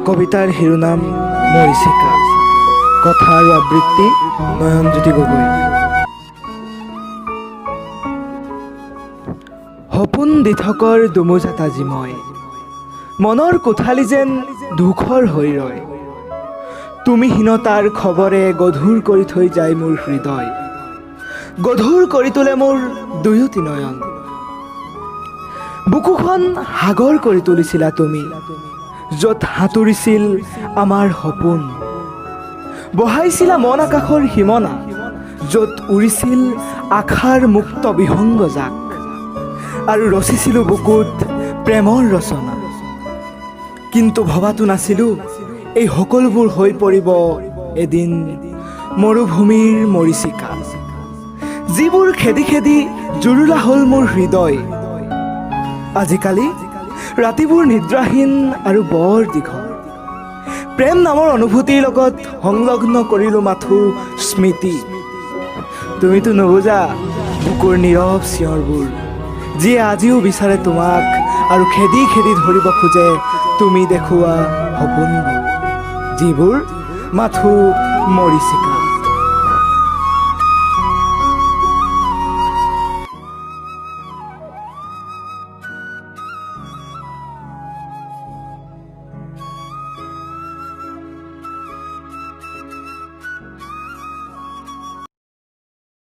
কবিতাৰ শিৰোনাম মৰিচিকা, কথা আৰু আবৃত্তি নয়নজ্যোতি গগৈ। সপোন দিঠকৰ দুমোজাত আজি মই, মনৰ কোঠালি যেন দুখৰ হৈ ৰয়। তুমিহীনতাৰ খবৰে গধুৰ কৰি থৈ যায় মোৰ হৃদয়, গধুৰ কৰি তোলে মোৰ দুয়োটি নয়ন। বুকুখন সাগৰ কৰি তুলিছিলা তুমি, য'ত সাঁতুৰিছিল আমাৰ সপোন। বহাইছিলা মন আকাশৰ সীমনা, য'ত উৰিছিল আশাৰ মুক্ত বিহংগ জাক। আৰু ৰচিছিলোঁ বুকুত প্ৰেমৰ ৰচনা, কিন্তু ভবাতো নাছিলোঁ এই সকলোবোৰ হৈ পৰিব এদিন মৰুভূমিৰ মৰিচিকা, যিবোৰ খেদি খেদি জুৰুলা হ'ল মোৰ হৃদয়। আজিকালি ৰাতিবোৰ নিদ্ৰাহীন আৰু বৰ দীঘল, প্ৰেম নামৰ অনুভূতিৰ লগত সংলগ্ন কৰিলোঁ মাথো স্মৃতি। তুমিতো নুবুজা বুকুৰ নীৰৱ চিঞৰবোৰ, যিয়ে আজিও বিচাৰে তোমাক আৰু খেদি খেদি ধৰিব খোজে তুমি দেখুওৱা সপোনবোৰ, যিবোৰ মাথো মৰিচিকা।